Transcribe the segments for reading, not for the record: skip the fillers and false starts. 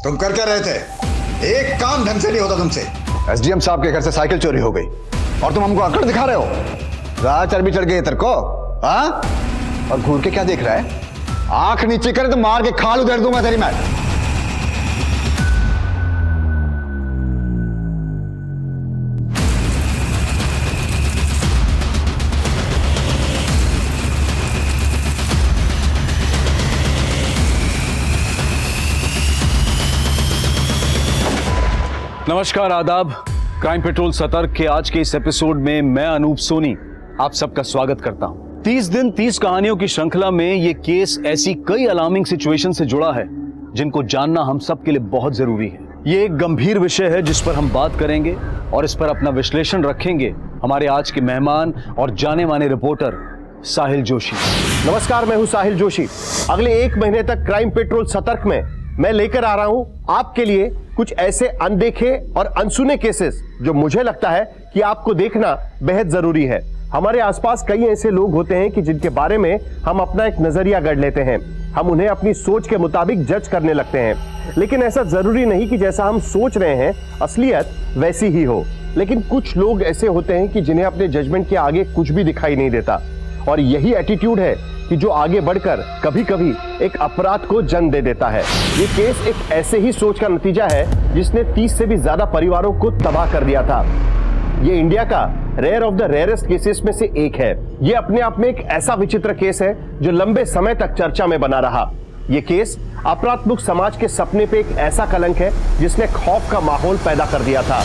तुम कर क्या रहे थे? एक काम ढंग से नहीं होता तुमसे। एसडीएम साहब के घर से साइकिल चोरी हो गई और तुम हमको अकड़ दिखा रहे हो। राह चर्बी चढ़ गई तेरे को, हाँ? और घूर के क्या देख रहा है? आंख नीचे करे तो मार के खाल उधेड़ दूंगा तेरी मैं। नमस्कार, आदाब। क्राइम पेट्रोल सतर्क के आज के इस एपिसोड में मैं अनूप सोनी आप सबका स्वागत करता हूं। 30 दिन 30 कहानियों की श्रृंखला में ये केस ऐसी कई अलार्मिंग सिचुएशन से जुड़ा है जिनको जानना हम सब के लिए बहुत जरूरी है। ये एक गंभीर विषय है जिस पर हम बात करेंगे और इस पर अपना विश्लेषण रखेंगे हमारे आज के मेहमान और जाने माने रिपोर्टर साहिल जोशी। नमस्कार, मैं हूं साहिल जोशी। अगले 1 महीने तक क्राइम पेट्रोल सतर्क में मैं लेकर आ रहा हूं आपके लिए कुछ ऐसे अनदेखे और अनसुने केसेस जो मुझे लगता है कि आपको देखना बेहद जरूरी है। हमारे आसपास कई ऐसे लोग होते हैं कि जिनके बारे में हम अपना एक नजरिया गढ़ लेते हैं, हम उन्हें अपनी सोच के मुताबिक जज करने लगते हैं। लेकिन ऐसा जरूरी नहीं कि जैसा हम सोच रहे हैं असलियत वैसी ही हो। लेकिन कुछ लोग ऐसे होते हैं कि जिन्हें अपने जजमेंट के आगे कुछ भी दिखाई नहीं देता, और यही एटीट्यूड है कि जो आगे बढ़कर कभी कभी एक अपराध को जन्म दे देता है। ये केस एक ऐसे ही सोच का नतीजा है जिसने 30 से भी ज्यादा परिवारों को तबाह कर दिया था। ये इंडिया का rare of the rarest cases में से एक है। ये अपने आप में एक ऐसा विचित्र केस है जो लंबे समय तक चर्चा में बना रहा। ये केस अपराध मुक्त समाज के सपने पे एक ऐसा कलंक है जिसने खौफ का माहौल पैदा कर दिया था।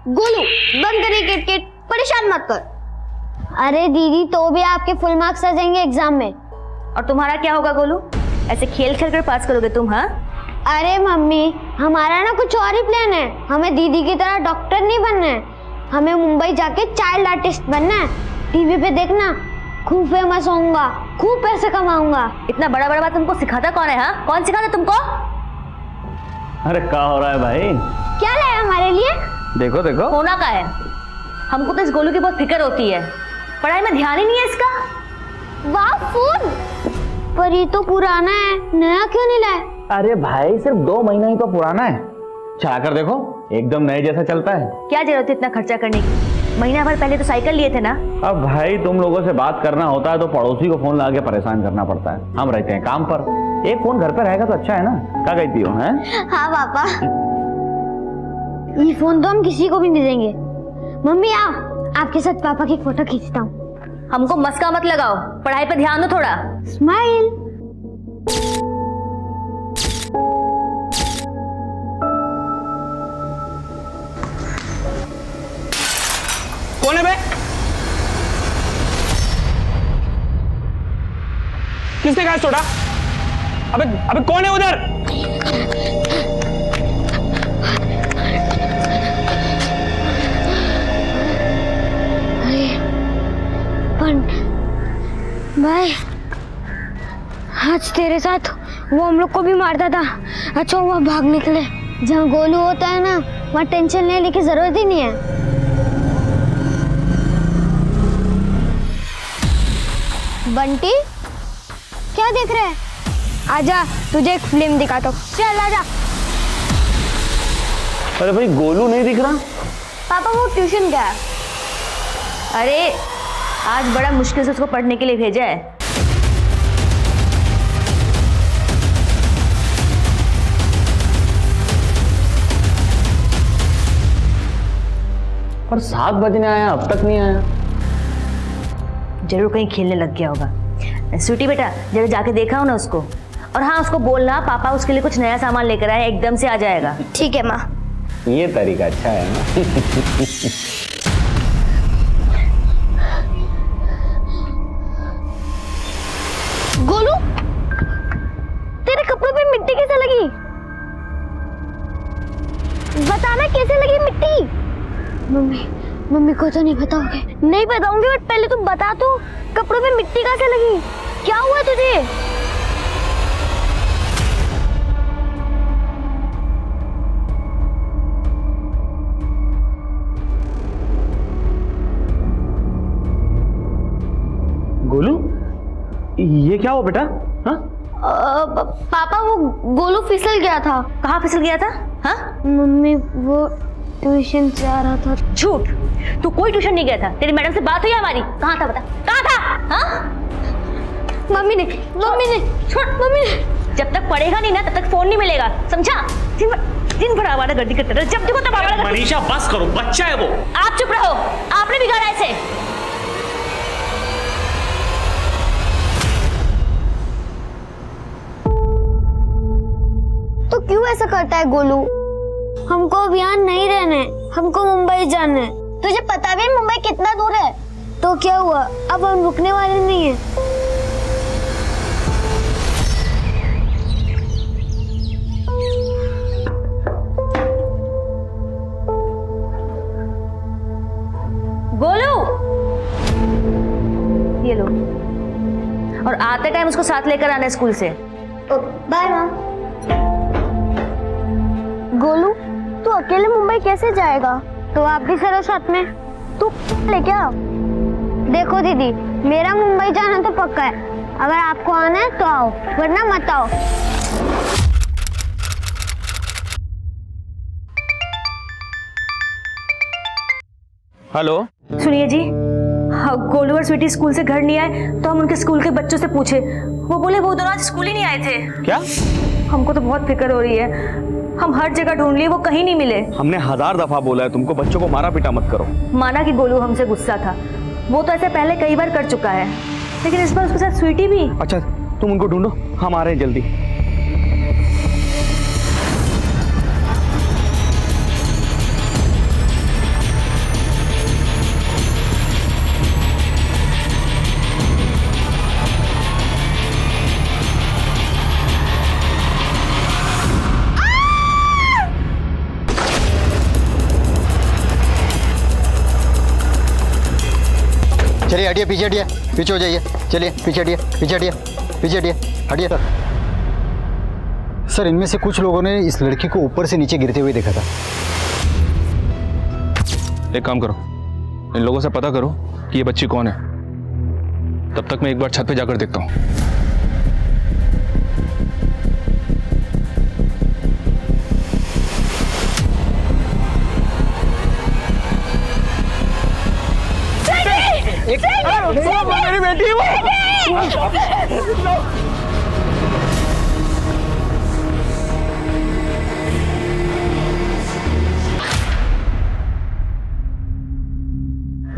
गोलू, बंद करिए किटकिट, परेशान मत कर। अरे दीदी, तो भी आपके फुल मार्क्स आ जाएंगे एग्जाम में। और तुम्हारा क्या होगा गोलू? ऐसे खेल खेल कर पास करोगे तुम? हाँ, अरे मम्मी, हमारा ना कुछ और ही प्लान है। हमें दीदी की तरह डॉक्टर नहीं बनना है, हमें मुंबई जाके चाइल्ड आर्टिस्ट बनना है। टीवी पे देखना, खूब फेमस होऊंगा, खूब पैसे कमाऊंगा। इतना बड़ा बड़ा बात तुमको सिखाता कौन है? हाँ, कौन सिखाता तुमको? अरे क्या हो रहा है भाई? क्या लाया हमारे लिए? देखो देखो, होना का है। हमको तो इस गोलू की बहुत फिक्र होती है, पढ़ाई में ध्यान ही नहीं है इसका। वाह, फोन! पर ये तो पुराना है, नया क्यों नहीं लाए? अरे भाई सिर्फ 2 महीना ही तो पुराना है, चला कर देखो, एकदम नए जैसा चलता है। क्या जरूरत है इतना खर्चा करने की? महीना भर पहले तो साइकिल लिए थे ना। अब भाई तुम लोगों से बात करना होता है तो पड़ोसी को फोन लगा के परेशान करना पड़ता है। हम रहते हैं काम पर, एक फोन घर पे रहेगा तो अच्छा है ना। क्या कहती हो? हैं? हाँ पापा, ये फोन तो हम किसी को भी नहीं देंगे। मम्मी आओ, आपके साथ पापा की फोटो खींचता हूँ। हमको मस्का मत लगाओ, पढ़ाई पे ध्यान दो थोड़ा। स्माइल। कौन है बे? किसने कहा छोड़ा? अबे अबे कौन है उधर? भाई, आज तेरे साथ वो हम लोग को भी मारता था। अच्छा हुआ भाग निकले। जहाँ गोलू होता है ना, वहाँ टेंशन लेने की जरूरत ही नहीं है। बंटी, क्या देख रहे हैं? आजा, तुझे एक फिल्म दिखाता हूँ। चल आजा। अरे भाई गोलू नहीं दिख रहा। पापा वो ट्यूशन गया। अरे आज बड़ा मुश्किल से उसको पढ़ने के लिए भेजा है। पर 7 बजने आया, अब तक नहीं आया। जरूर कहीं खेलने लग गया होगा। स्वीटी बेटा, जरा जाके देखा हो ना उसको। और हाँ, उसको बोलना पापा उसके लिए कुछ नया सामान लेकर आए, एकदम से आ जाएगा। ठीक है माँ। ये तरीका अच्छा है ना। गोलू, तेरे कपड़ों पे मिट्टी कैसे लगी? बताना कैसे लगी मिट्टी? मम्मी को तो नहीं बताओगे? नहीं बताऊंगी, बट पहले तुम बता तो, कपड़ों पे मिट्टी कैसे लगी? क्या हुआ तुझे? ये क्या हुआ बेटा? हाँ? पापा वो गोलू फिसल गया था। कहाँ फिसल गया था? हाँ? मम्मी वो ट्यूशन से आ रहा था। झूठ, तू कोई ट्यूशन नहीं गया था। तेरी मैडम से बात हुई हमारी? कहाँ था बता, कहाँ था? हाँ? मम्मी ने छोड़। मम्मी ने। जब तक पढ़ेगा नहीं ना तब तक फोन नहीं मिलेगा, समझा? दिन भर आवारा गर्दी करते रहे, जब देखो तब आवारा गर्दी। मनीषा बस करो, बच्चा है वो। आप चुप रहो, आपने बिगाड़ा ऐसे। तो क्यों ऐसा करता है गोलू? हमको अब यहाँ नहीं रहना है, हमको मुंबई जाना है। तुझे पता भी है मुंबई कितना दूर है? तो क्या हुआ, अब हम रुकने वाले नहीं है। गोलू, ये लो, और आते टाइम उसको साथ लेकर आना स्कूल से। बाय माँ। गोलू तू अकेले मुंबई कैसे जाएगा? तो आप भी चलो साथ में। तू लेके आओ। देखो दीदी, मेरा मुंबई जाना तो पक्का है। अगर आपको आना है तो आओ, वरना मत आओ। हेलो, सुनिए जी, हाँ, गोलू और स्वीटी स्कूल से घर नहीं आए तो हम उनके स्कूल के बच्चों से पूछे, वो बोले वो दोनों आज स्कूल ही नहीं आए थे। क्या? हमको तो बहुत फिक्र हो रही है, हम हर जगह ढूंढ लिए, वो कहीं नहीं मिले। हमने 1000 दफा बोला है तुमको बच्चों को मारा पीटा मत करो। माना कि गोलू हमसे गुस्सा था, वो तो ऐसे पहले कई बार कर चुका है, लेकिन इस बार उसके साथ स्वीटी भी। अच्छा, तुम उनको ढूंढो, हम आ रहे हैं जल्दी। चलिए हटिए, पीछे हटिए, पीछे हो जाइए। चलिए पीछे हटिए, पीछे हटिए, पीछे हटिए, हटिए। सर इनमें से कुछ लोगों ने इस लड़की को ऊपर से नीचे गिरते हुए देखा था। एक काम करो, इन लोगों से पता करो कि ये बच्ची कौन है। तब तक मैं एक बार छत पे जाकर देखता हूँ। मेरी बेटी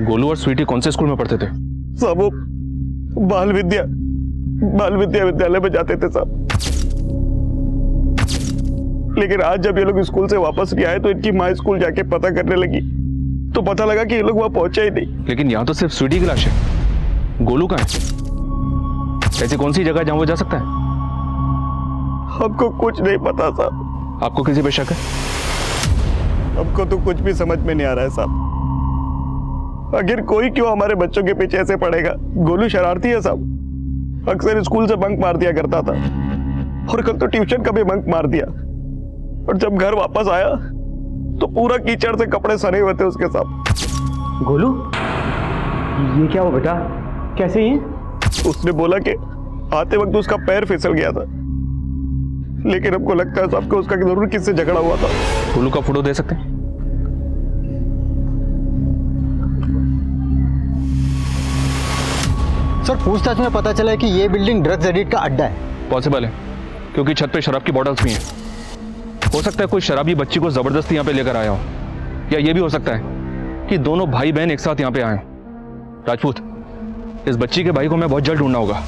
गोलू और स्वीटी कौन से स्कूल में पढ़ते थे? साहब वो बाल विद्या विद्यालय में जाते थे साहब। लेकिन आज जब ये लोग स्कूल से वापस नहीं आए तो इनकी माँ स्कूल जाके पता करने लगी तो पता लगा कि ये लोग वहां पहुंचे ही नहीं। लेकिन यहाँ तो सिर्फ स्वीटी की लाश है, गोलू कहाँ है? ऐसी कौन सी जगह जहां वो जा सकता है? हमको कुछ नहीं पता साहब। आपको किसी पे शक है? हमको तो कुछ भी समझ में नहीं आ रहा है साहब। आखिर कोई क्यों हमारे बच्चों के पीछे ऐसे पड़ेगा? गोलू शरारती है साहब, अक्सर स्कूल से बंक मार दिया करता था और कल तो ट्यूशन का भी बंक मार दिया, और जब घर वापस आया तो पूरा कीचड़ से कपड़े सने हुए थे उसके साथ। गोलू, ये क्या हुआ बेटा? कैसे ये? उसने बोला कि आते वक्त उसका पैर फिसल गया था, लेकिन हमको लगता है सबको उसका जरूर किससे झगड़ा हुआ था। गोलू का फोटो दे सकते हैं? सर पूछताछ में पता चला है कि ये बिल्डिंग ड्रग्स एडिक्ट का अड्डा है। पॉसिबल है, क्योंकि छत पे शराब की बॉटल्स भी हैं। हो सकता है कोई शराबी बच्ची को जबरदस्ती यहाँ पे लेकर आया हो, या ये भी हो सकता है कि दोनों भाई बहन एक साथ यहाँ पे आए। राजपूत, इस बच्ची के भाई को मैं बहुत जल्द ढूंढना होगा,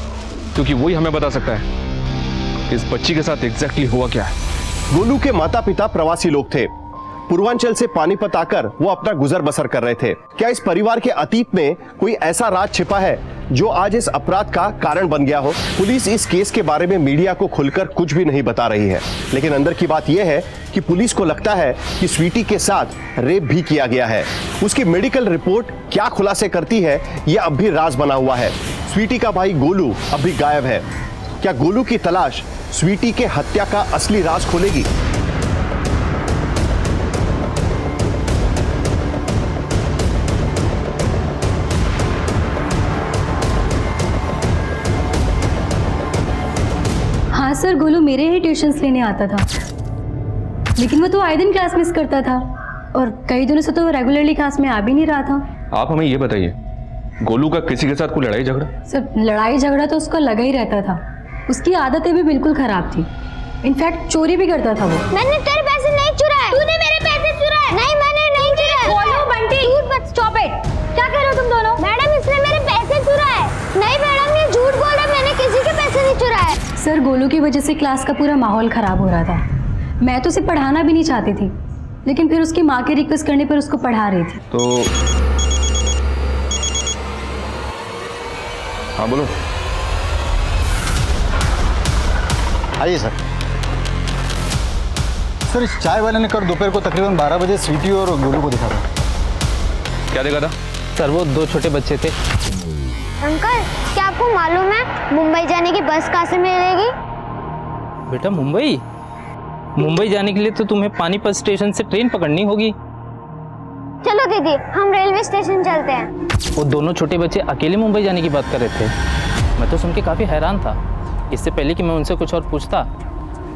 क्योंकि वही हमें बता सकता है इस बच्ची के साथ एग्जैक्टली हुआ क्या है। गोलू के माता पिता प्रवासी लोग थे। पूर्वांचल से पानीपत आकर वो अपना गुजर बसर कर रहे थे। क्या इस परिवार के अतीत में कोई ऐसा राज छिपा है जो आज इस अपराध का कारण बन गया हो? पुलिस इस केस के बारे में मीडिया को खुलकर कुछ भी नहीं बता रही है, लेकिन अंदर की बात यह है कि पुलिस को लगता है कि स्वीटी के साथ रेप भी किया गया है। उसकी मेडिकल रिपोर्ट क्या खुलासे करती है यह अब भी राज बना हुआ है। स्वीटी का भाई गोलू अब भी गायब है। क्या गोलू की तलाश स्वीटी के हत्या का असली राज खोलेगी? सर, गोलू मेरे ही ट्यूशन्स लेने आता था, लेकिन वो तो आए दिन क्लास मिस करता था और कई दिनों से तो रेगुलरली क्लास में आ भी नहीं रहा था। आप हमें ये बताइए, गोलू का किसी के साथ कोई लड़ाई झगड़ा? सर, लड़ाई झगड़ा तो उसका लगा ही रहता था। उसकी आदतें भी बिल्कुल खराब थी, इनफैक्ट चोरी भी करता था वो। मैंने तेरे पैसे नहीं चुराए। तूने मेरे पैसे चुराए। नहीं, मैंने नहीं चुराए। बोलो बंटी, झूठ मत, स्टॉप इट। क्या कह रहे हो तुम दोनों? मैडम, इसने मेरे पैसे चुराए। नहीं मैडम, ये झूठ बोल रहा है, मैंने किसी के पैसे नहीं चुराए। सर, गोलू की वजह से क्लास का पूरा माहौल खराब हो रहा था। मैं तो उसे पढ़ाना भी नहीं चाहती थी, लेकिन फिर उसकी माँ के रिक्वेस्ट करने पर उसको पढ़ा रही थी। तो हाँ बोलो। आइए सर। सर, इस चाय वाले ने कल दोपहर को तकरीबन 12 बजे स्वीटी और गोलू को दिखा था। क्या देखा था? सर, वो 2 छोटे बच्चे थे। अंकल, क्या आपको मालूम है मुंबई जाने की बस कहाँ से मिलेगी? बेटा, मुंबई जाने के लिए तो तुम्हें पानीपत स्टेशन से ट्रेन पकड़नी होगी। चलो दीदी, हम रेलवे स्टेशन चलते हैं। वो दोनों छोटे बच्चे अकेले मुंबई जाने की बात कर रहे थे। मैं तो सुन के काफ़ी हैरान था। इससे पहले कि मैं उनसे कुछ और पूछता,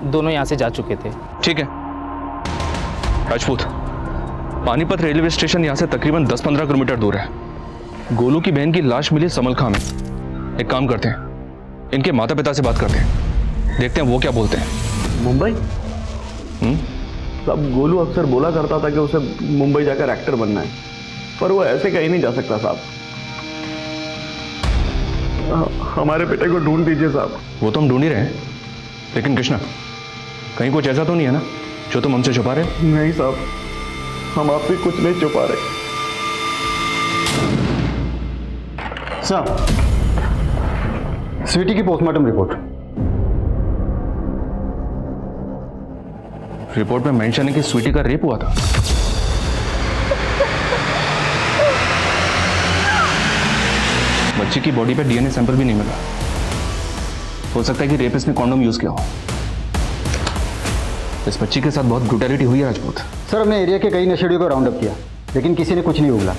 दोनों यहाँ से जा चुके थे। ठीक है राजपूत, पानीपत रेलवे स्टेशन यहाँ से तकरीबन 10-15 किलोमीटर दूर है। गोलू की बहन की लाश मिली समलखा में। एक काम करते हैं, इनके माता पिता से बात करते हैं, देखते हैं वो क्या बोलते हैं। मुंबई? साहब, गोलू अक्सर बोला करता था कि उसे मुंबई जाकर एक्टर बनना है, पर वो ऐसे कहीं नहीं जा सकता साहब। हमारे बेटे को ढूंढ दीजिए साहब। वो तो हम ढूंढ ही रहे हैं, लेकिन कृष्णा, कहीं कुछ ऐसा तो नहीं है ना जो तुम हमसे छुपा रहे हो? नहीं साहब, हम आपसे कुछ नहीं छुपा रहे। सर, स्वीटी की पोस्टमार्टम रिपोर्ट। रिपोर्ट में मेंशन है कि स्वीटी का रेप हुआ था। बच्ची की बॉडी पे डीएनए सैंपल भी नहीं मिला। हो सकता है कि रेपिस्ट ने कॉन्डोम यूज किया हो। इस बच्ची के साथ बहुत ब्रूटैलिटी हुई है राजपूत। सर, हमने एरिया के कई नशेड़ियों को राउंड अप किया, लेकिन किसी ने कुछ नहीं उगला।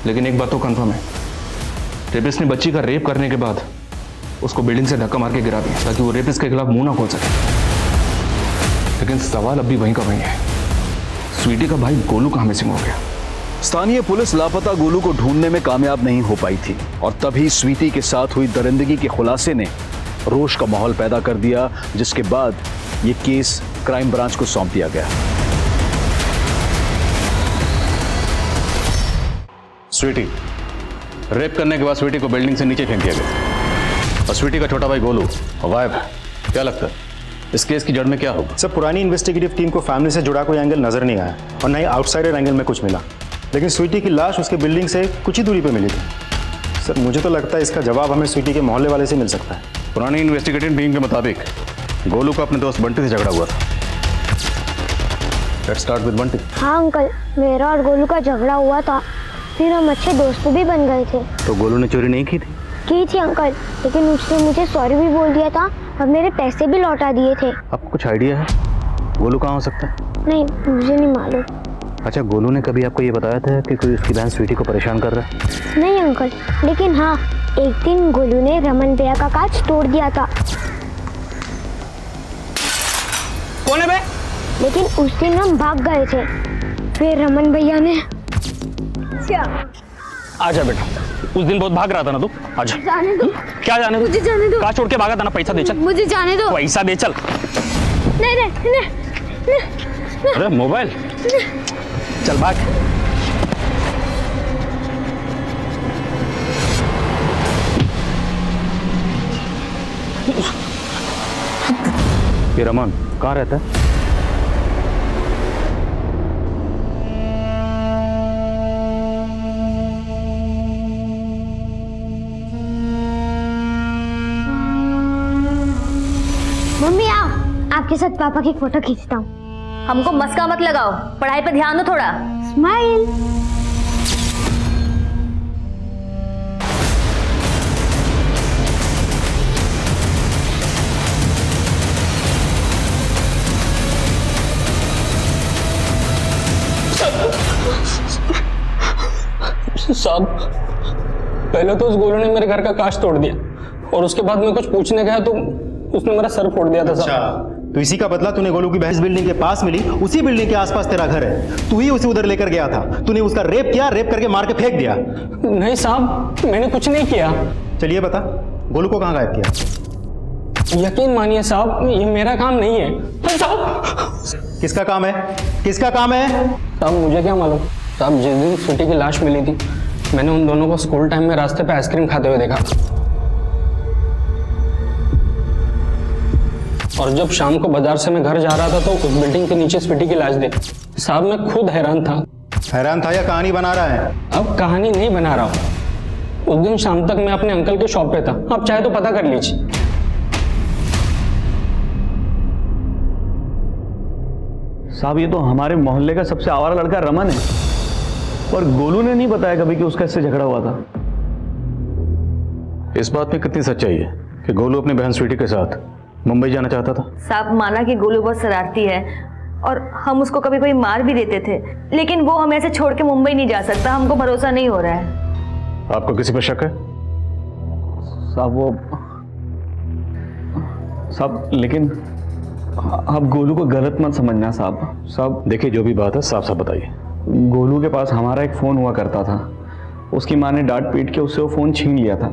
लेकिन एक बात तो कंफर्म है, रेपिस्ट ने बच्ची का रेप करने के बाद उसको बिल्डिंग से धक्का मार के गिरा दिया ताकि वो रेपिस्ट के खिलाफ मुंह ना खोल सके। लेकिन सवाल अब भी वहीं का वहीं है, स्वीटी का भाई गोलू कहाँ मिसिंग हो गया? स्थानीय पुलिस लापता गोलू को ढूंढने में कामयाब नहीं हो पाई थी और तभी स्वीटी के साथ हुई दरिंदगी के खुलासे ने रोष का माहौल पैदा कर दिया, जिसके बाद ये केस क्राइम ब्रांच को सौंप दिया गया। स्वीटी, रेप करने के बाद स्वीटी को बिल्डिंग से नीचे फेंक दिया गया और स्वीटी का छोटा भाई गोलू गायब है। क्या लगता है इस केस की जड़ में क्या होगा? सर, पुरानी इन्वेस्टिगेटिव टीम को फैमिली से जुड़ा कोई एंगल नजर नहीं आया और न ही आउटसाइडर एंगल में कुछ मिला, लेकिन स्वीटी की लाश उसके बिल्डिंग से कुछ ही दूरी पर मिली थी। सर, मुझे तो लगता है इसका जवाब हमें स्वीटी के मोहल्ले वाले से मिल सकता है। पुरानी इन्वेस्टिगेटिव टीम के मुताबिक गोलू का अपने दोस्त बंटी से झगड़ा हुआ था। Let's start with Bunty. हाँ अंकल, मेरा और गोलू का झगड़ा हुआ था, फिर हम अच्छे दोस्त भी बन गए थे। तो गोलू ने चोरी नहीं की थी? की थी अंकल, लेकिन उसने मुझे सॉरी भी बोल दिया था और मेरे पैसे भी लौटा दिए थे। आपको कुछ आइडिया है गोलू कहाँ हो सकता है? नहीं, मुझे नहीं मालूम। अच्छा, गोलू ने कभी आपको ये बताया था कि कोई उसकी बहन स्वीटी को परेशान कर रहा है? नहीं अंकल, लेकिन हाँ, एक दिन गोलू ने रमन भैया का कांच तोड़ दिया था। कौन है बे? लेकिन उस दिन हम भाग गए थे, फिर रमन भैया ने। आजा बेटा, उस दिन बहुत भाग रहा था ना तू। आजा। जाने दो। क्या जाने दो? मुझे जाने दो। कहाँ छोड़ के भागा था ना? पैसा दे चल। मुझे जाने दो। पैसा दे चल। नहीं नहीं नहीं। अरे मोबाइल, चल भाग। ये रमन कहाँ रहता है? मम्मी आओ, आपके साथ पापा की फोटो खींचता हूँ। हमको मस्का मत लगाओ, पढ़ाई पे ध्यान दो थोड़ा। स्माइल। साहब, पहले तो उस गोलू ने मेरे घर का कांच तोड़ दिया और उसके बाद मैं कुछ पूछने गया तो उसने मेरा सर फोड़ दिया था साहब। अच्छा, तो इसी का बदला तूने गोलू की बहस बिल्डिंग के पास मिली, उसी बिल्डिंग के आसपास तेरा घर है, तू ही उसे उधर लेकर गया था, तूने उसका रेप किया, रेप करके मार के फेंक दिया। नहीं साहब, मैंने कुछ नहीं किया। चलिए बता, गोलू को कहाँ गायब किया? यकीन मानिए साहब, ये मेरा काम नहीं है। साहब किसका काम है? किसका काम है? साहब मुझे क्या मालूम साहब, जिस दिन स्वीटी की लाश मिली थी मैंने उन दोनों को स्कूल टाइम में रास्ते पे आइसक्रीम खाते हुए देखा, और जब शाम को बाजार से मैं घर जा रहा था तो उस बिल्डिंग के नीचे स्वीटी की लाश देखी। साहब मैं खुद हैरान था। हैरान था या कहानी बना रहा है? अब कहानी नहीं बना रहा हूँ। उस दिन शाम तक मैं अपने अंकल के शॉप पे था, आप चाहे तो पता कर लीजिए। साहब ये तो हमारे मोहल्ले का सबसे आवारा लड़का रमन है, और गोलू ने नहीं बताया कभी कि उसका इससे झगड़ा हुआ था। इस बात में कितनी सच्चाई है कि गोलू अपनी बहन स्वीटी के साथ मुंबई जाना चाहता था? साहब माना कि गोलू बहुत शरारती है और हम उसको कभी कभी मार भी देते थे, लेकिन वो हमें ऐसे छोड़ के मुंबई नहीं जा सकता, हमको भरोसा नहीं हो रहा है। आपको किसी पर शक है? साहब वो साहब, लेकिन आप गोलू को गलत मत समझना साहब। साहब देखिए, जो भी बात है साफ साफ बताइए। गोलू के पास हमारा एक फ़ोन हुआ करता था, उसकी माँ ने डांट पीट के उससे वो फ़ोन छीन लिया था,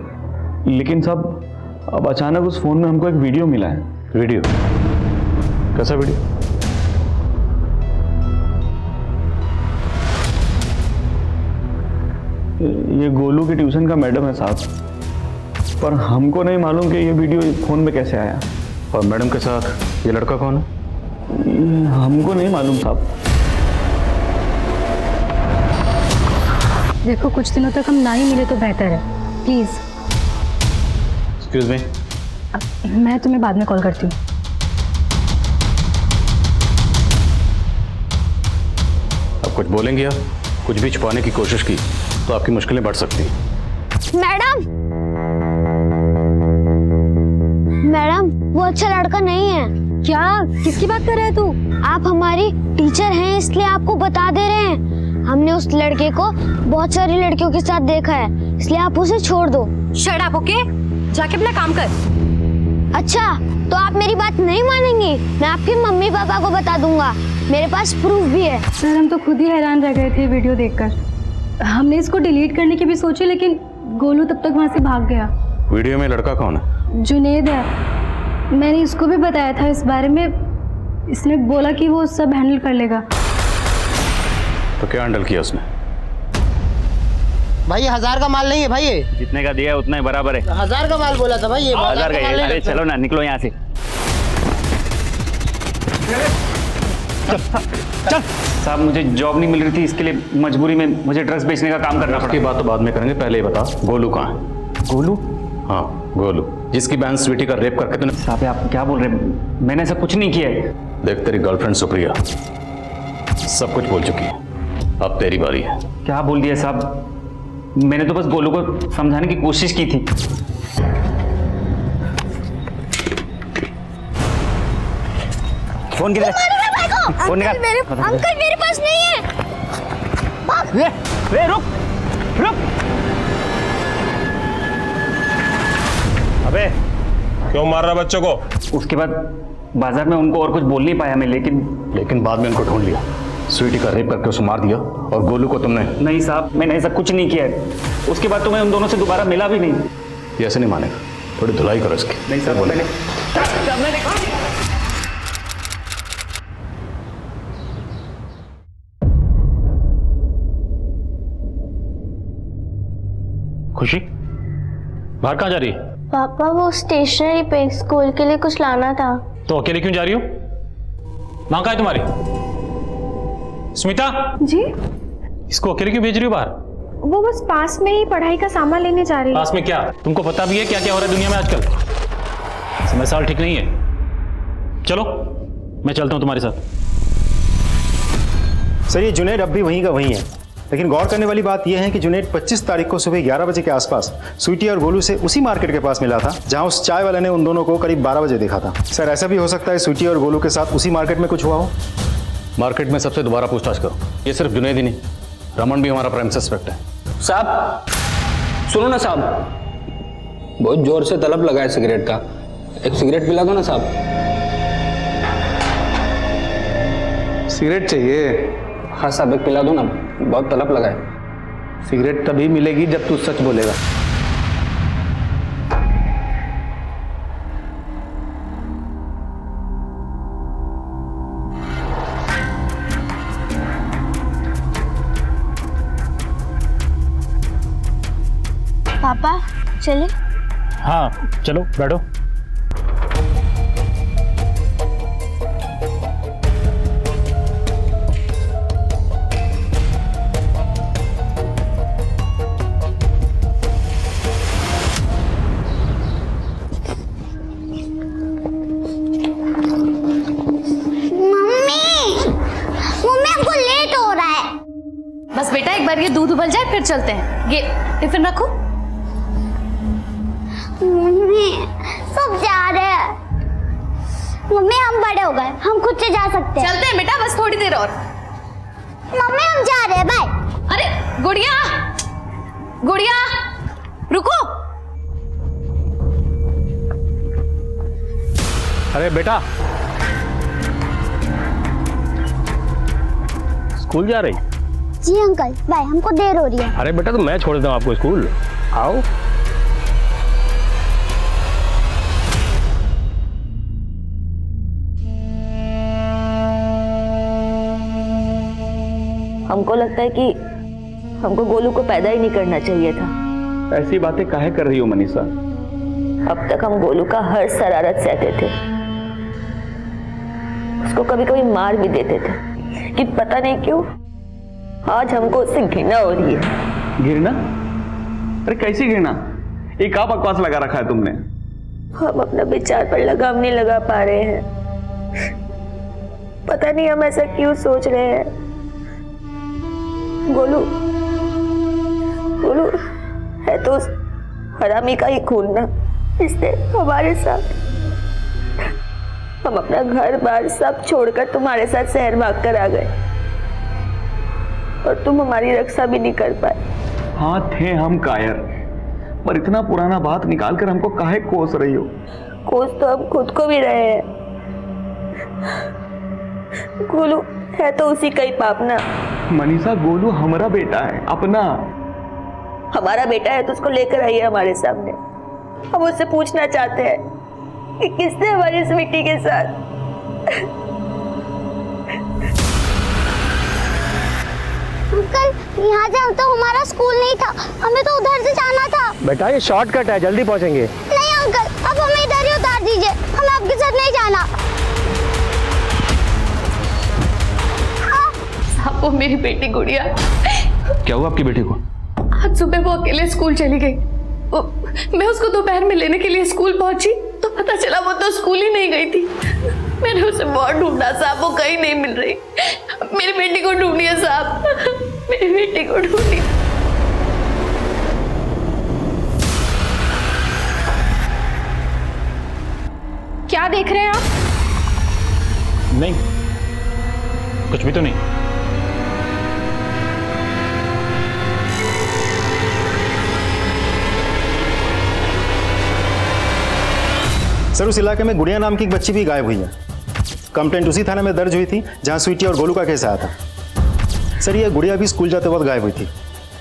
लेकिन साहब अब अचानक उस फ़ोन में हमको एक वीडियो मिला है। वीडियो? कैसा वीडियो? ये गोलू के ट्यूशन का मैडम है साहब, पर हमको नहीं मालूम कि ये वीडियो इस फ़ोन में कैसे आया। और मैडम के साथ ये लड़का कौन है? हमको नहीं मालूम साहब। देखो कुछ दिनों तक हम ना ही मिले तो बेहतर है, प्लीज। एक्सक्यूज मी, मैं तुम्हें बाद में कॉल करती हूँ। अब कुछ बोलेंगे या कुछ भी छुपाने की कोशिश की तो आपकी मुश्किलें बढ़ सकती हैं। मैडम वो अच्छा लड़का नहीं है। क्या? किसकी बात कर रहा है तू? आप हमारी टीचर हैं इसलिए आपको बता दे रहे हैं। हमने उस लड़के को बहुत सारी लड़कियों के साथ देखा है, इसलिए आप उसे छोड़ दो। Shut up, okay? जाके अपना काम कर। अच्छा तो आप मेरी बात नहीं मानेंगी? मैं आपके मम्मी पापा को बता दूंगा, मेरे पास प्रूफ भी है। सर हम तो खुद ही हैरान रह गए थे वीडियो देखकर। हमने इसको डिलीट करने की भी सोची, लेकिन गोलू तब तक वहाँ से भाग गया। वीडियो में लड़का कौन है? जुनेद है, मैंने इसको भी बताया था इस बारे में, इसने बोला कि वो सब हैंडल कर लेगा। तो क्या हैंडल किया उसने? भाई 1000 का माल नहीं है भाई, ये जितने का दिया है उतना ही बराबर है। 1000 का माल बोला था भाई, ये 1000 का है। अरे चलो ना, निकलो यहाँ से। चल साहब, मुझे जॉब नहीं मिल रही थी, इसके लिए मजबूरी में मुझे ड्रग्स बेचने का काम करना पड़ा। की बात तो बाद में करेंगे, पहले ये बता गोलू कहाँ है? गोलू? हाँ गोलू, जिसकी बहन स्वीटी का रेप करके तूने। साहब आप क्या बोल रहे हैं? मैंने ऐसा कुछ नहीं किया है। देख, तेरी गर्लफ्रेंड सुप्रिया सब कुछ बोल चुकी है, अब तेरी बारी है। क्या बोल दिया साहब? मैंने तो बस गोलू को समझाने की कोशिश की थी। फोन किधर है? फोन निकाल। अंकल मेरे पास नहीं है। रे रुक रुक। अबे क्यों मार रहा बच्चों को? उसके बाद बाजार में उनको और कुछ बोल नहीं पाया मैं, लेकिन बाद में उनको ढूंढ लिया, स्वीटी का रेप करके उसे मार दिया, और गोलू को तुमने। नहीं साहब, मैंने ऐसा कुछ नहीं किया है। उसके बाद तो मैं उन दोनों से दोबारा मिला भी नहीं। ये ऐसे नहीं मानेगा, थोड़ी धुलाई करो इसकी। नहीं साहब, मैंने खुशी बाहर कहाँ जा रही है? पापा वो स्टेशनरी पे स्कूल के लिए कुछ लाना था। तो अकेले क्यों जा रही हो? माँ कहाँ है तुम्हारी? स्मिता जी? इसको अकेले क्यों भेज रही हो बाहर? वो बस पास में ही पढ़ाई का सामान लेने जा रही है। पास में क्या? तुमको पता भी है क्या क्या हो रहा है दुनिया में आजकल? समय साल ठीक नहीं है। चलो मैं चलता हूँ तुम्हारे साथ। सर ये जुनैद अब भी वहीं का वहीं है, लेकिन गौर करने वाली बात यह है कि जुनैद 25 तारीख को सुबह 11 बजे के आसपास स्वीटी और गोलू से उसी मार्केट के पास मिला था जहां उस चाय वाले ने उन दोनों को करीब 12 बजे देखा था। सर ऐसा भी हो सकता है स्वीटी और गोलू के साथ उसी मार्केट में कुछ हुआ हो। मार्केट में सबसे दोबारा पूछताछ करो। ये सिर्फ जुनैद ही नहीं, रमन भी हमारा प्राइम सस्पेक्ट है। साहब सुनो ना साहब, बहुत जोर से तलब लगा है सिगरेट का, एक सिगरेट पिला दो ना साहब। सिगरेट चाहिए? हाँ साहब, एक पिला दो ना, बहुत तलब लगा है। सिगरेट तभी मिलेगी जब तू सच बोलेगा। पापा चले? हाँ चलो बैठो। बस बेटा एक बार ये दूध उबल जाए फिर चलते हैं। ये टिफिन रखो। मम्मी सब जा रहे हैं। मम्मी हम बड़े हो गए, हम खुद से जा सकते हैं। चलते हैं बेटा, बस थोड़ी देर और। मम्मी हम जा रहे हैं, बाय। अरे गुड़िया, गुड़िया रुको। अरे बेटा, स्कूल जा रही? जी अंकल, बाय, हमको देर हो रही है। अरे बेटा तो मैं छोड़ देता हूँ आपको स्कूल, आओ। हमको लगता है कि हमको गोलू को पैदा ही नहीं करना चाहिए था। ऐसी बातें काहे कर रही हो मनीषा? अब तक हम गोलू का हर शरारत सहते थे, उसको कभी कभी मार भी देते थे, कि पता नहीं क्यों आज हमको उससे घृणा हो रही है। घृणा? अरे कैसी घृणा? ये क्या बकवास लगा रखा है तुमने? हम अपना विचार पर लगाम नहीं लगा पा रहे हैं। पता नहीं हम ऐसा क्यों सोच रहे हैं। गोलू गोलू है तो उस हरामी का ही खून ना, इसने हमारे साथ। हम अपना घर बार सब छोड़कर तुम्हारे साथ शहर भाग कर आ गए और तुम हमारी रक्षा भी नहीं कर पाए। हाँ थे हम कायर, पर इतना पुराना बात निकाल कर हमको काहे कोस रही हो? कोस तो हम खुद को भी रहे हैं। गोलू है तो उसी का ही पाप ना। मनीषा, गोलू हमारा बेटा है, अपना। हमारा बेटा है तो उसको लेकर आइए हमारे सामने। हम उससे पूछना चाहते हैं कि किसने हमारी स्वीटी के साथ। अंकल यहाँ जाओ तो हमारा स्कूल नहीं था, हमें तो उधर से जाना था। बेटा ये शॉर्टकट है, जल्दी पहुंचेंगे। नहीं अंकल, अब हमें इधर ही उतार दीजिए, हमें आपके साथ नहीं जाना। साहब वो मेरी बेटी गुड़िया। क्या हुआ आपकी बेटी को? आज सुबह वो अकेले स्कूल चली गई। मैं उसको दोपहर में लेने के लिए स्कूल पहुंची तो पता चला वो तो स्कूल ही नहीं गई थी। मैंने उसे बहुत ढूंढा साहब, वो कहीं नहीं मिल रही। मेरी बेटी को ढूंढिए साहब, मेरी बेटी को ढूंढिए। क्या देख रहे हैं आप? नहीं, कुछ भी तो नहीं। सर उस इलाके में गुड़िया नाम की एक बच्ची भी गायब हुई है। कंप्लेंट उसी थाने में दर्ज हुई थी जहां स्वीटी और गोलू का केस आया था। सर ये गुड़िया भी स्कूल जाते वक्त गायब हुई थी।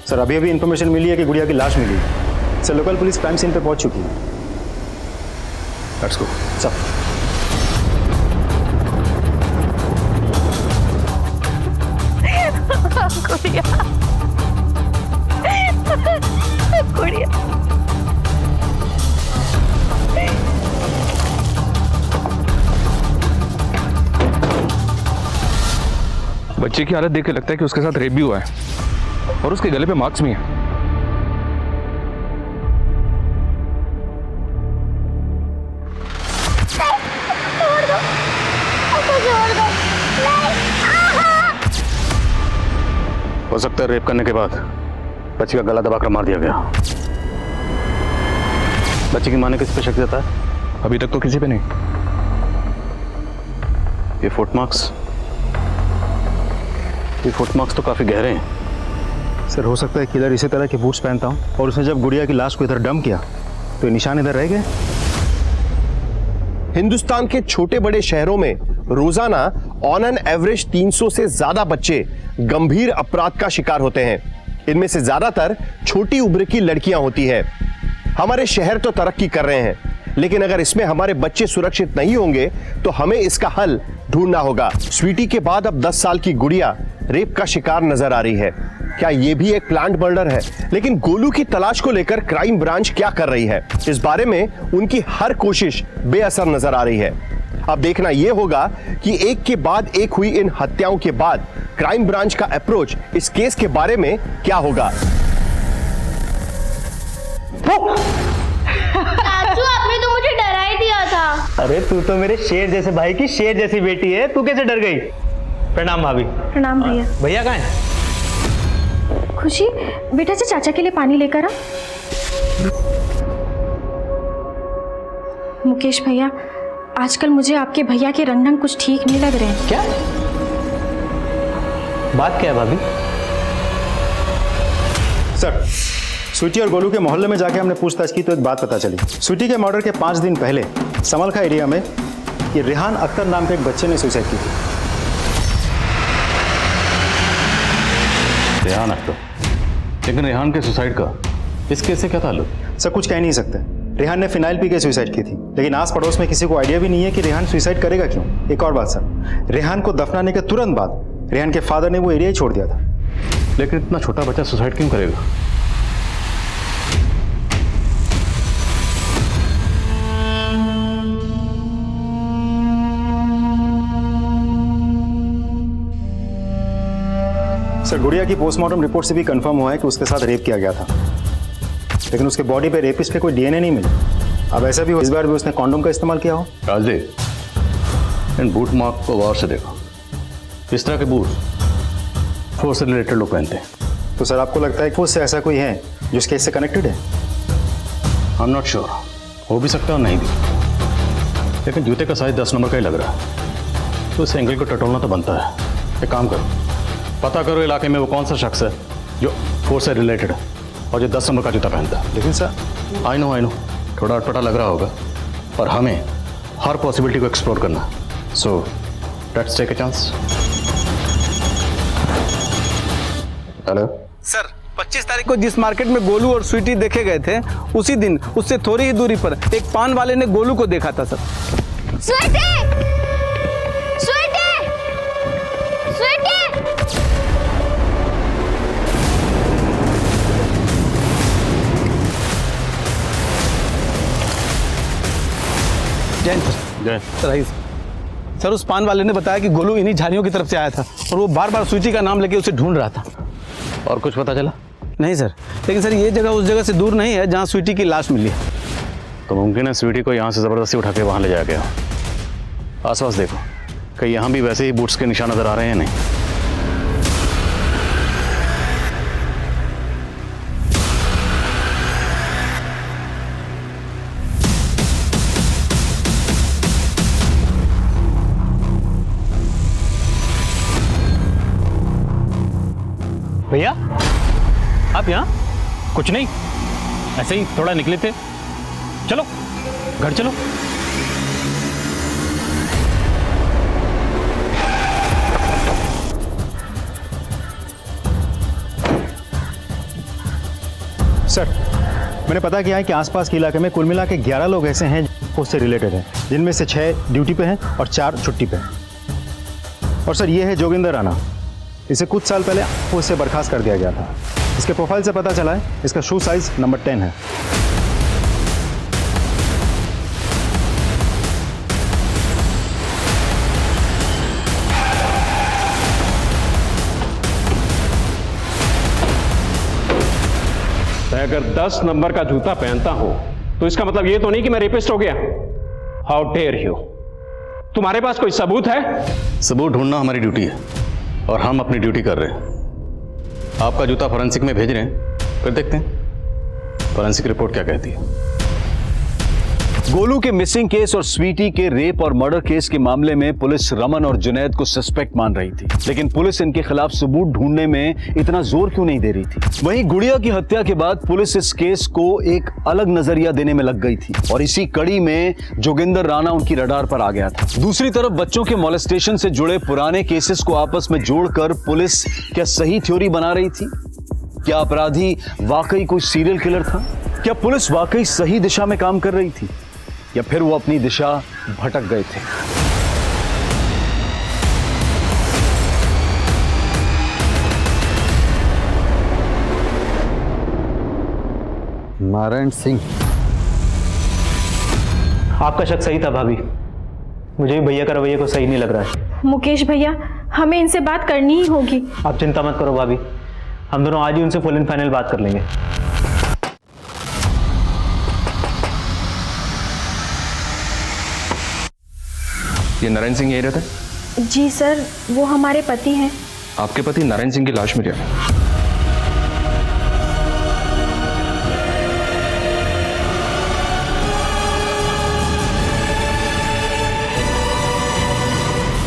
सर अभी अभी इंफॉर्मेशन मिली है कि गुड़िया की लाश मिली है। Sir local police crime scene पे पहुंच चुकी है। Let's go sir. गुड़िया गुड़िया बच्चे की हालत देख के लगता है कि उसके साथ रेप भी हुआ है और उसके गले पे मार्क्स भी हैं। हो सकता है रेप करने के बाद बच्ची का गला दबाकर मार दिया गया। बच्ची की मां ने किस पे शक जताया? अभी तक तो किसी पे नहीं। ये फुटमार्क्स तो काफी गहरे हैं। सर हो सकता है किलर इसी तरह के बूट्स पहनता हूं और उसने जब गुड़िया की लाश को इधर डंप किया तो ये निशान इधर रह गए। हिंदुस्तान के छोटे बड़े शहरों में रोजाना ऑन एन एवरेज 300 से ज्यादा बच्चे गंभीर अपराध का शिकार होते हैं। इनमें से ज्यादातर छोटी उम्र की लड़कियां होती है। हमारे शहर तो तरक्की कर रहे हैं, लेकिन अगर इसमें हमारे बच्चे सुरक्षित नहीं होंगे तो हमें इसका हल ढूंढना होगा। स्वीटी के बाद अब 10 साल की गुड़िया रेप का शिकार नजर आ रही है। क्या यह भी एक प्लान्ड मर्डर है? लेकिन गोलू की तलाश को लेकर क्राइम ब्रांच क्या कर रही है? इस बारे में उनकी हर कोशिश बेअसर नजर आ रही है। अब देखना यह होगा कि एक के बाद एक हुई इन हत्याओं के बाद क्राइम ब्रांच का अप्रोच इस केस के बारे में क्या होगा। चाचू, आपने तो मुझे डरा ही दिया था। अरे तू तो मेरे शेर जैसे भाई की शेर जैसी बेटी है, तू कैसे डर गई? प्रणाम भाभी। प्रणाम भैया। भैया कहाँ है? खुशी, बेटा से चाचा के लिए पानी लेकर आ। मुकेश भैया, आजकल मुझे आपके भैया के रंग ढंग कुछ ठीक नहीं लग रहे हैं। क्या बात क्या है भाभी? सर, स्वीटी और गोलू के मोहल्ले में जाके हमने पूछताछ की तो एक बात पता चली। स्वीटी के मर्डर के 5 दिन पहले समलखा एरिया में ये रेहान अख्तर नाम के एक बच्चे ने सुसाइड की थी। रेहान अख्तर? लेकिन रेहान के सुसाइड का इस केस से क्या ताल्लुक? सर, कुछ कह नहीं सकते। रेहान ने फिनाइल पी के सुसाइड की थी, लेकिन आस पड़ोस में किसी को आइडिया भी नहीं है कि रेहान सुसाइड करेगा क्यों। एक और बात सर, रेहान को दफनाने के तुरंत बाद रेहान के फादर ने वो एरिया ही छोड़ दिया था। लेकिन इतना छोटा बच्चा सुसाइड क्यों करेगा? सर, गुड़िया की पोस्टमार्टम रिपोर्ट से भी कंफर्म हुआ है कि उसके साथ रेप किया गया था, लेकिन उसके बॉडी पे रेपिस्ट पे कोई डीएनए नहीं मिला। अब ऐसा भी हो इस बार भी उसने कॉन्डोम का इस्तेमाल किया हो। राजदेव, इन बूट मार्क को गौर से देखो। इस तरह के बूट फोर्स से रिलेटेड लोग पहनते हैं। तो सर, आपको लगता है कि फोर्स से ऐसा कोई है जो इस केस से कनेक्टेड है? आई एम नॉट श्योर, हो भी सकता है और नहीं भी, लेकिन जूते का साइज 10 नंबर का ही लग रहा है, तो इस एंगल को टटोलना तो बनता है। एक काम करो, पता करो इलाके में वो कौन सा शख्स है जो फोर्स से रिलेटेड है और जो 10 नंबर का जूता पहनता है। लेकिन सर, आई नो थोड़ा अटपटा लग रहा होगा, पर हमें हर पॉसिबिलिटी को एक्सप्लोर करना। So let's take a chance. Hello sir, 25 तारीख को जिस मार्केट में गोलू और स्वीटी देखे गए थे, उसी दिन उससे थोड़ी ही दूरी पर एक पान वाले ने गोलू को देखा था सर। स्वीटी! स्वीटी! स्वीटी! जय सर। आइए सर, उस पान वाले ने बताया कि गोलू इन्हीं झाड़ियों की तरफ से आया था और वो बार बार स्वीटी का नाम लेके उसे ढूंढ रहा था। और कुछ पता चला? नहीं सर, लेकिन सर ये जगह उस जगह से दूर नहीं है जहाँ स्वीटी की लाश मिली है। तो मुमकिन है स्वीटी को यहाँ से ज़बरदस्ती उठा के वहाँ ले जाया गया। आसपास देखो, कहीं यहाँ भी वैसे ही बूट्स के निशान नजर आ रहे हैं? नहीं। भैया, आप यहाँ? कुछ नहीं, ऐसे ही थोड़ा निकले थे। चलो घर चलो। सर, मैंने पता किया है कि आसपास के इलाके में कुल मिला के 11 लोग ऐसे हैं जो उससे रिलेटेड हैं, जिनमें से 6 ड्यूटी पे हैं और 4 छुट्टी पे हैं। और सर, ये है जोगिंदर राणा। इसे कुछ साल पहले उससे बर्खास्त कर दिया गया था। इसके प्रोफाइल से पता चला है इसका शू साइज नंबर 10 है। अगर 10 नंबर का जूता पहनता हूं तो इसका मतलब ये तो नहीं कि मैं रेपिस्ट हो गया। How dare you! तुम्हारे पास कोई सबूत है? सबूत ढूंढना हमारी ड्यूटी है और हम अपनी ड्यूटी कर रहे हैं। आपका जूता फॉरेंसिक में भेज रहे हैं, फिर देखते हैं फॉरेंसिक रिपोर्ट क्या कहती है। गोलू के मिसिंग केस और स्वीटी के रेप और मर्डर केस के मामले में पुलिस रमन और जुनैद को सस्पेक्ट मान रही थी, लेकिन पुलिस इनके खिलाफ सबूत ढूंढने में इतना जोर क्यों नहीं दे रही थी। वहीं गुड़िया की हत्या के बाद पुलिस इस केस को एक अलग नजरिया देने में लग गई थी और इसी कड़ी में जोगिंदर राणा उनकी रडार पर आ गया था। दूसरी तरफ बच्चों के मोलेस्टेशन से जुड़े पुराने केसेस को आपस में जोड़कर पुलिस क्या सही थ्योरी बना रही थी? क्या अपराधी वाकई कोई सीरियल किलर था? क्या पुलिस वाकई सही दिशा में काम कर रही थी या फिर वो अपनी दिशा भटक गए थे? नारायण सिंह, आपका शक सही था भाभी, मुझे भी भैया का रवैया को सही नहीं लग रहा है। मुकेश भैया, हमें इनसे बात करनी ही होगी। आप चिंता मत करो भाभी, हम दोनों आज ही उनसे फुल एंड फाइनल बात कर लेंगे। ये नारायण सिंह यही रहता है? जी सर, वो हमारे पति हैं। आपके पति नारायण सिंह की लाश मिली है?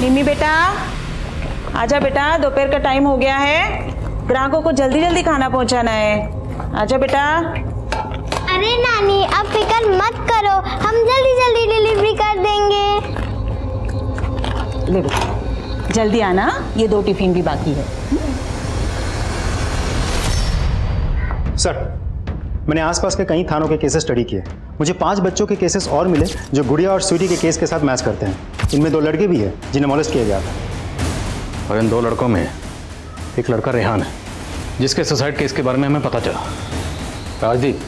निम्मी बेटा, आजा बेटा, दोपहर का टाइम हो गया है, ग्राहकों को जल्दी जल्दी खाना पहुंचाना है। आजा बेटा। अरे नानी, अब फिक्र मत करो, हम जल्दी जल्दी डिलीवरी कर देंगे। ले बेटा, जल्दी आना, ये 2 टिफिन भी बाकी है। सर, मैंने आसपास के कई थानों के केसेस स्टडी किए। मुझे 5 बच्चों के केसेस और मिले जो गुड़िया और स्वीटी के केस के साथ मैच करते हैं। इनमें 2 लड़के भी हैं जिन्हें मोलेस्ट किया गया था। और इन 2 लड़कों में एक लड़का रेहान है जिसके सुसाइड केस के बारे में हमें पता चला। राजदीप,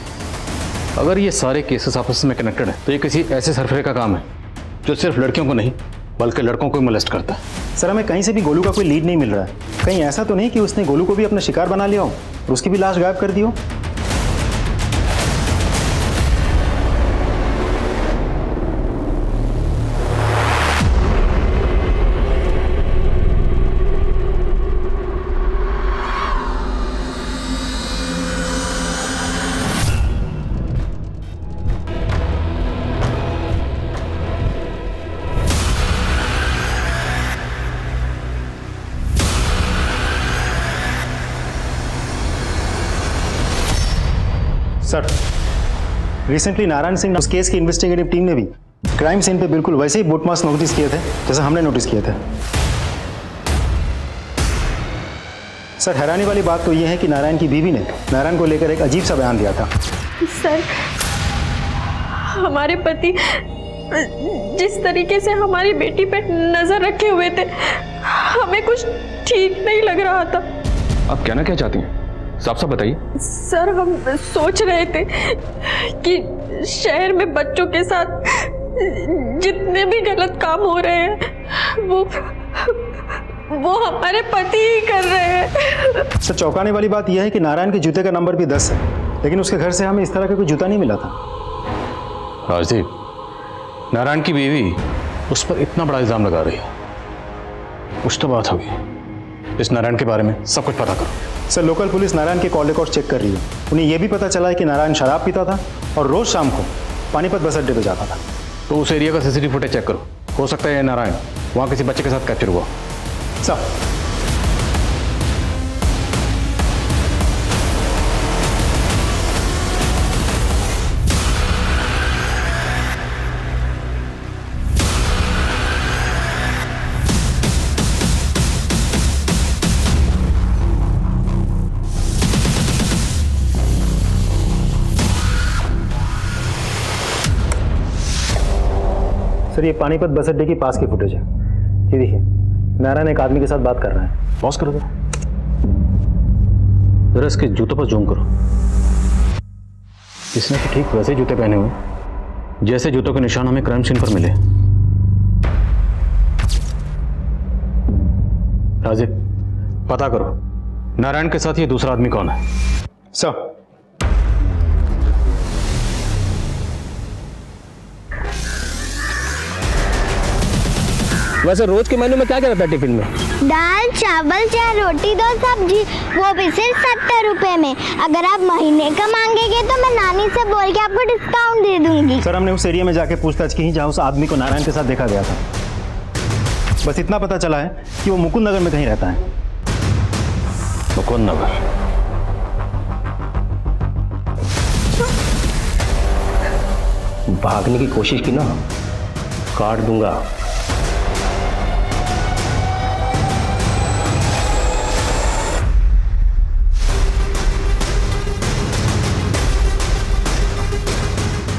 अगर ये सारे केसेस आपस में कनेक्टेड हैं तो ये किसी ऐसे सरफरे का काम है जो सिर्फ लड़कियों को नहीं बल्कि लड़कों को मोलेस्ट करता है। सर, हमें कहीं से भी गोलू का कोई लीड नहीं मिल रहा है। कहीं ऐसा तो नहीं कि उसने गोलू को भी अपना शिकार बना लिया हो और उसकी भी लाश गायब कर दी हो? सर, रिसेंटली नारायण सिंह उस केस की इन्वेस्टिगेटिव टीम ने भी क्राइम सीन पे बिल्कुल वैसे ही बूटमार्क्स नोटिस किए थे जैसा हमने नोटिस किए थे। सर, हैरानी वाली बात तो यह है कि नारायण की बीवी ने नारायण को लेकर एक अजीब सा बयान दिया था। सर, हमारे पति जिस तरीके से हमारी बेटी पे नजर रखे हुए थे, हमें कुछ ठीक नहीं लग रहा था। आप कहना क्या चाहती हैं? साफ साफ बताइए। सर, हम सोच रहे थे कि शहर में बच्चों के साथ जितने भी गलत काम हो रहे हैं वो हमारे पति ही कर रहे हैं। सर, चौंकाने वाली बात यह है कि नारायण के जूते का नंबर भी 10 है, लेकिन उसके घर से हमें इस तरह का कोई जूता नहीं मिला था। राजदीप, नारायण की बीवी उस पर इतना बड़ा इल्जाम लगा रही है, कुछ तो बात होगी। इस नारायण के बारे में सब कुछ पता करो। सर, लोकल पुलिस नारायण के कॉल रिकॉर्ड चेक कर रही है। उन्हें यह भी पता चला है कि नारायण शराब पीता था और रोज शाम को पानीपत बस अड्डे पर जाता था। तो उस एरिया का सीसीटीवी फुटेज चेक करो, हो सकता है नारायण वहाँ किसी बच्चे के साथ कैप्चर हुआ। सर, सर, ये पानीपत बस अड्डे की पास की फुटेज है। ये देखिए, नारायण एक आदमी के साथ बात कर रहा है। पॉज करो जरा इसके जूतों पर जूम करो। इसने तो ठीक वैसे जूते पहने हुए जैसे जूतों के निशान हमें क्राइम सीन पर मिले। राजीव, पता करो नारायण के साथ ये दूसरा आदमी कौन है। सर, वैसे रोज के मेन्यू में क्या क्या रहता है टिफिन में? दाल चावल चाहे रोटी दो सब्जी, वो भी सिर्फ 70 रुपए में। अगर आप महीने का मांगेंगे तो मैं नानी से बोल के आपको डिस्काउंट दे दूंगी। सर हमने उस एरिया में जाके पूछताछ की जहाँ उस आदमी को नारायण के साथ देखा गया था। बस इतना पता चला है कि वो मुकुंद नगर में कहीं रहता है। मुकुंद नगर? भागने की कोशिश की ना, काट दूंगा।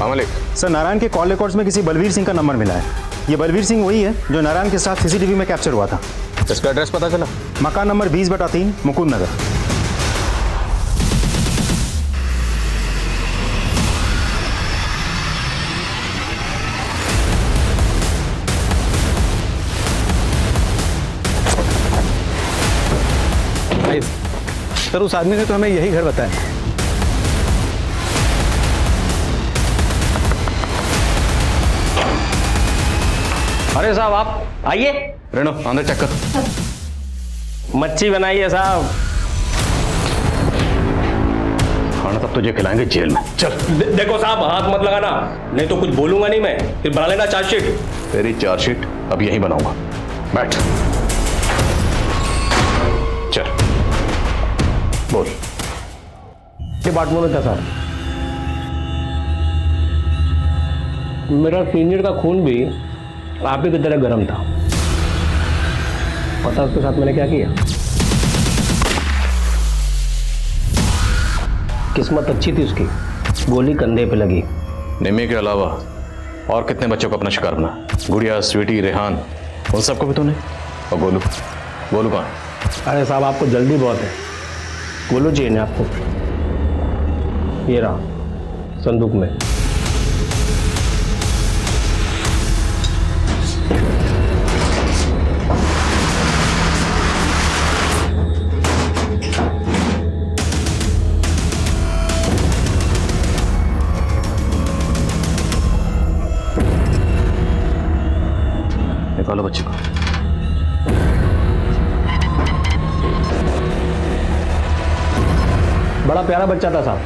मलिक सर नारायण के कॉल रिकॉर्ड्स में किसी बलवीर सिंह का नंबर मिला है। ये बलवीर सिंह वही है जो नारायण के साथ सीसीटीवी में कैप्चर हुआ था। इसका एड्रेस पता चला? मकान नंबर 20/3 मुकुंद नगर। सर उस आदमी ने तो हमें यही घर बताया। अरे साहब आप आइए। रेनो अंदर चेक कर। मच्छी बनाइए साहब। खाना तब तुझे खिलाएंगे जेल में। चल। देखो साहब हाथ मत लगाना, नहीं तो कुछ बोलूंगा नहीं मैं, फिर बना लेना चार्जशीट। तेरी चार्जशीट अब यहीं बनाऊंगा। बैठ। चल बोल। डिपार्टमेंट में था साहब। मेरा सीनियर का खून भी आप ही की तरह गर्म था। पता उसके साथ मैंने क्या किया? किस्मत अच्छी थी उसकी, गोली कंधे पे लगी। निम्मी के अलावा और कितने बच्चों को अपना शिकार बना? गुड़िया, स्वीटी, रेहान, उन सबको भी तूने? और गोलू? गोलू कहाँ? अरे साहब आपको जल्दी बहुत है। गोलू चाहिए ना आपको? ये रहा संदूक में। निकालो बच्चे को। बड़ा प्यारा बच्चा था साहब,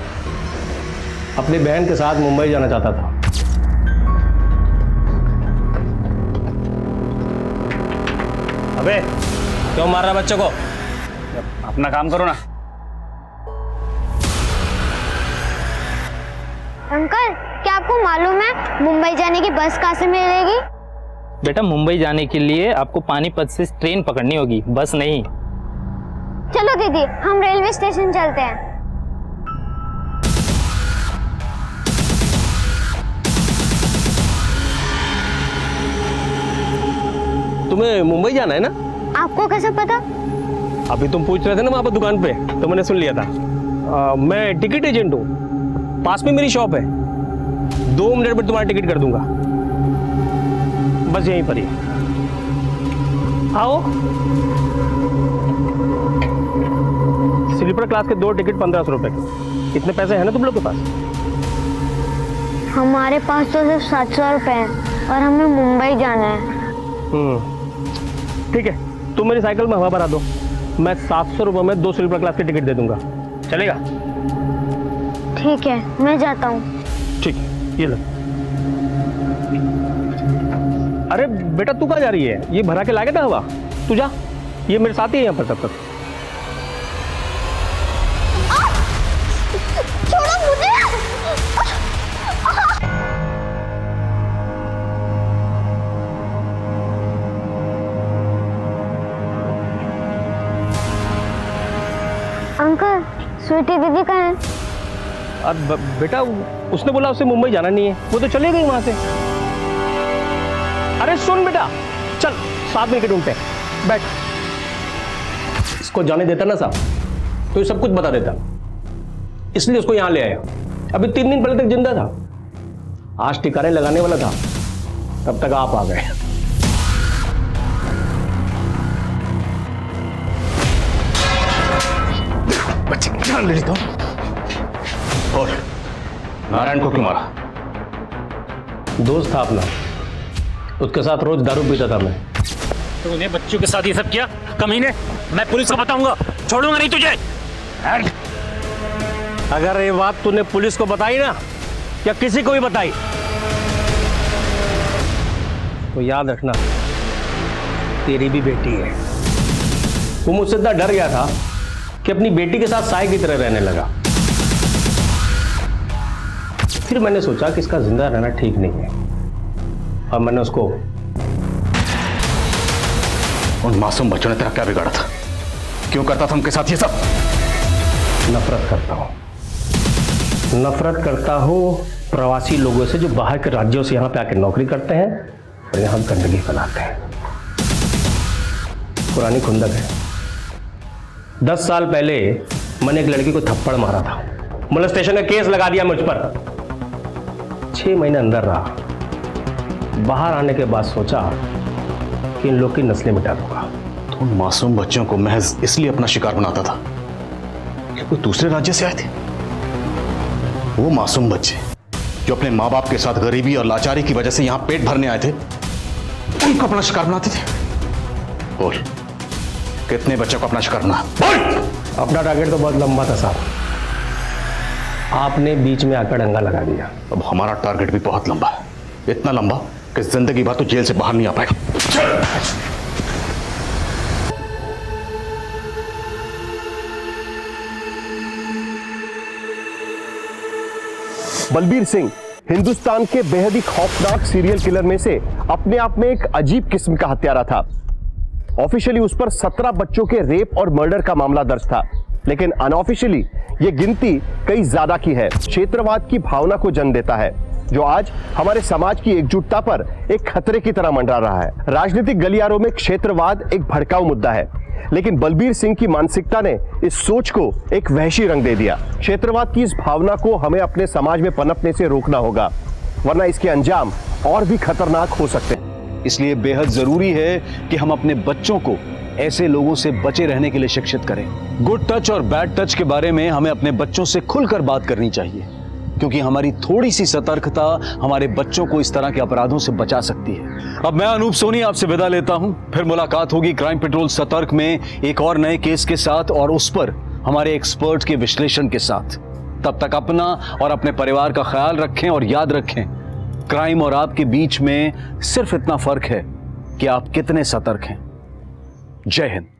अपनी बहन के साथ मुंबई जाना चाहता था। अबे क्यों मार रहा बच्चे को? अपना काम करो ना। अंकल क्या आपको मालूम है मुंबई जाने की बस कहाँ से मिलेगी? बेटा मुंबई जाने के लिए आपको पानीपत से ट्रेन पकड़नी होगी, बस नहीं। चलो दीदी हम रेलवे स्टेशन चलते हैं। तुम्हें मुंबई जाना है ना? आपको कैसे पता? अभी तुम पूछ रहे थे ना वहां पर दुकान पे, तो मैंने सुन लिया था। मैं टिकट एजेंट हूँ, पास में मेरी शॉप है। 2 मिनट में तुम्हारा टिकट कर दूंगा, बस यहीं पर ही आओ। स्लीपर क्लास के 2 टिकट 1500 रुपए के। कितने पैसे हैं ना तुम लोग के पास? हमारे पास तो सिर्फ 700 रुपए हैं और हमें मुंबई जाना है। ठीक है, तुम मेरी साइकिल में हवा भरा दो, मैं 700 रुपए में 2 स्लीपर क्लास के टिकट दे दूंगा, चलेगा? ठीक है मैं जाता हूँ। ठीक, ये लो। अरे बेटा तू कहाँ जा रही है? ये भरा के लागे था हवा, तू जा, ये मेरे साथ ही है यहाँ पर तब तक। छोड़ो मुझे। अंकल स्वीटी दीदी कहाँ है? अब बेटा उसने बोला उसे मुंबई जाना नहीं है, वो तो चले गई वहां से। अरे सुन बेटा, चल साथ में ढूंढते हैं, बैठ। इसको जाने देता ना साहब तो ये सब कुछ बता देता, इसलिए उसको यहां ले आया। अभी 3 दिन पहले तक जिंदा था, आज ठिकाने लगाने वाला था, तब तक आप आ गए। बच्चे जान ले लेता हूं। और नारायण को क्यों मारा? दोस्त था अपना, उसके साथ रोज दारू पीता था मैं। तूने बच्चों के साथ ये सब किया कमीने, मैं पुलिस को बताऊंगा, छोड़ूंगा नहीं तुझे। अगर ये बात तूने पुलिस को बताई ना या किसी को भी बताई तो याद रखना तेरी भी बेटी है। वो मुझसे इतना डर गया था कि अपनी बेटी के साथ साय की तरह रहने लगा। फिर मैंने सोचा कि इसका जिंदा रहना ठीक नहीं है और मैंने उसको। उन मासूम बच्चों ने तेरा क्या बिगाड़ा था? क्यों करता था उनके साथ ये सब? नफरत करता हूं, नफरत करता हूं प्रवासी लोगों से जो बाहर के राज्यों से यहां पे आकर नौकरी करते हैं और यहां गंदगी फैलाते हैं। पुरानी खुंदक है। 10 साल पहले मैंने एक लड़की को थप्पड़ मारा था, मोलेस्टेशन का केस लगा दिया मुझ पर। 6 महीने अंदर रहा। बाहर आने के बाद सोचा कि इन लोग की नस्लें मिटा दूंगा। तो उन मासूम बच्चों को महज इसलिए अपना शिकार बनाता था कि कोई दूसरे राज्य से आए थे? वो मासूम बच्चे जो अपने माँ बाप के साथ गरीबी और लाचारी की वजह से यहां पेट भरने आए थे, उनको अपना शिकार बनाते थे। बोल, कितने बच्चों को अपना शिकार बना? बोल! अपना टारगेट तो बहुत लंबा था साहब, आपने बीच में आकर डंगा लगा दिया। अब हमारा टारगेट भी बहुत लंबा है, इतना लंबा कि जिंदगी भर तो जेल से बाहर नहीं आ पाएगा। बलबीर सिंह हिंदुस्तान के बेहद ही खौफनाक सीरियल किलर में से अपने आप में एक अजीब किस्म का हत्यारा था। ऑफिशियली उस पर 17 बच्चों के रेप और मर्डर का मामला दर्ज था, लेकिन अनऑफिशियली ये गिनती कई ज्यादा की है। क्षेत्रवाद की भावना को जन्म देता है जो आज हमारे समाज की एकजुटता पर एक खतरे की तरह मंडरा रहा है। राजनीतिक गलियारों में क्षेत्रवाद एक भड़काऊ मुद्दा है, लेकिन बलबीर सिंह की मानसिकता ने इस सोच को एक वहशी रंग दे दिया। क्षेत्रवाद की इस भावना को हमें अपने समाज में पनपने से रोकना होगा, वरना इसके अंजाम और भी खतरनाक हो सकते हैं। इसलिए बेहद जरूरी है कि हम अपने बच्चों को ऐसे लोगों से बचे रहने के लिए शिक्षित करें। गुड टच और बैड टच के बारे में हमें अपने बच्चों से खुलकर बात करनी चाहिए, क्योंकि हमारी थोड़ी सी सतर्कता हमारे बच्चों को इस तरह के अपराधों से बचा सकती है। अब मैं अनूप सोनी आपसे विदा लेता हूं, फिर मुलाकात होगी क्राइम पेट्रोल सतर्क में एक और नए केस के साथ और उस पर हमारे एक्सपर्ट के विश्लेषण के साथ। तब तक अपना और अपने परिवार का ख्याल रखें और याद रखें, क्राइम और आपके बीच में सिर्फ इतना फर्क है कि आप कितने सतर्क हैं। जय हिंद।